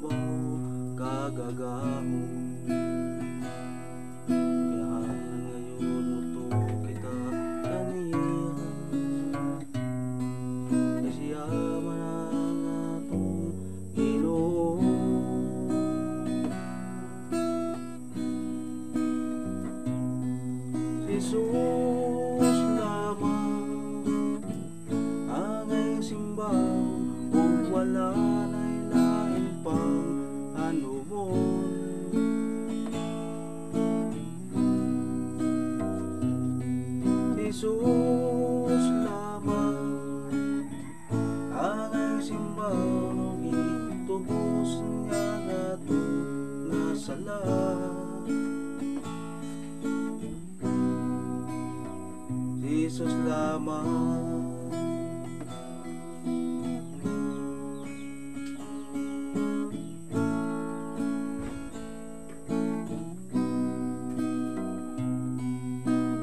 ibabaw kagagaho. Kailangan ngayon mo to kita kanihan, kasi yaman ang atong Ginoo. Jesus lamang ang ay simbang, kung wala na'y lain pang anumon. Jesus lamang ang ay simbang, itubos niya nga to nga sala. Jesus lamang.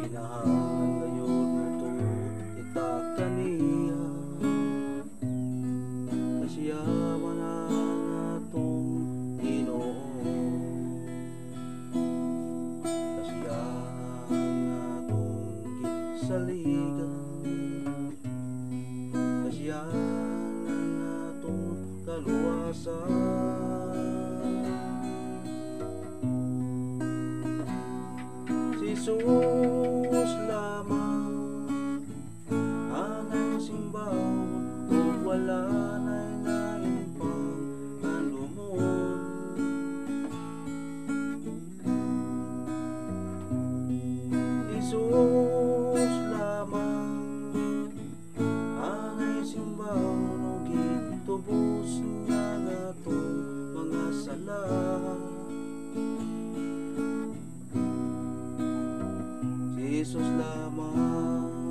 Ginahangan ngayon mo to kita kaniya, kasi yaman ang atong Ginoo. Kasi yaman atong gisaligan, kasi yaman atong kaluwasan. Jesus lamang ang ay simbaw, kung wala na'y lain pang anumon. Jesus lamang ang ay simbaw, nung gitubos niya nga tong mga sala. Jesus lamang.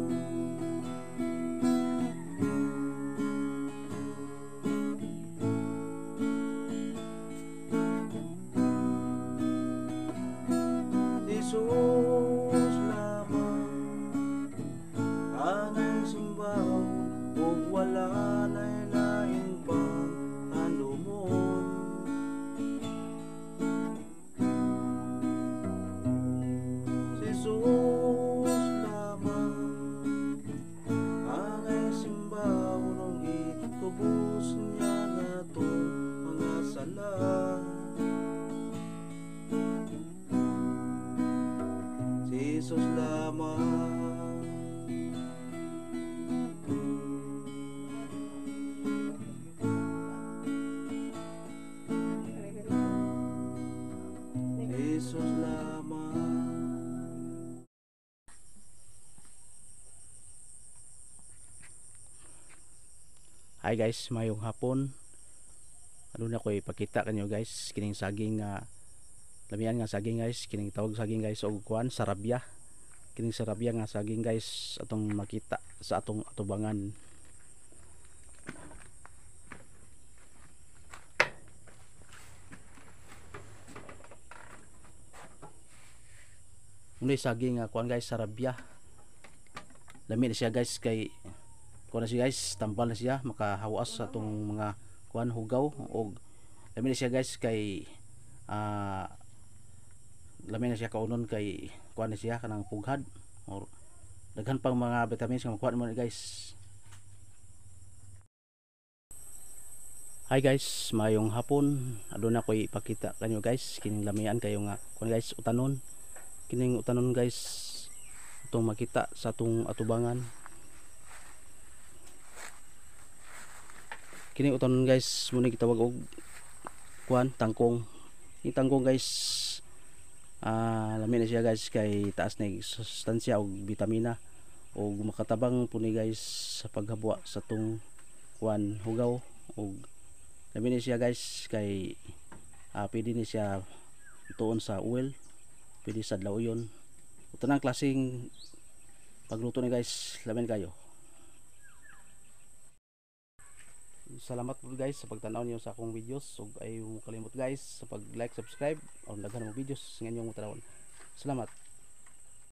Jesus lamang ang ay simbaw, kung wala na'y lain pang anumon. Jesus lamang ang ay simbaw, nung itubos niya nga tong mga sala. Jesus lamang. Jesus lamang. Hi guys, mayong hapon. Ano na ko ipakita kanyo guys, kining saging lamian nga saging guys, kining tawag saging guys og kuan sarabya. Kining sarabya nga saging guys atong makita sa atong atubangan. Unay saging kuan guys sarabya. Lami na siya guys kay kuan na siya guys, tambal na siya, makahawas sa atong mga kuan hugaw. Og lami na siya guys kay lami na siya kaunon kay kuan na siya kanang pughad or daghan pang mga vitamins nga makuha mo guys. Hi guys, mayong hapon. Aduna ko ipakita kanyo guys kining lamian kayo nga kuan guys utanon. Kining utanon guys atong makita sa atong atubangan. Kining utanon guys muna gitawag og kuan tangkong. Ini tangkong guys lami na siya guys kay taas na sustansya og bitamina og makatabang po ni guys sa paghabwa sa tong kuan hugaw. Og lami na siya guys kay pwede ni siya tuon sa oil, pwede sa lauyon. Ito na ang klaseng pagluto ni guys, lamin kayo. Salamat po guys sa pagtanaw niyo sa akong videos. Ug ayaw mo kalimot guys sa pag like, subscribe o daghan mo videos nga inyong tanawon. Salamat.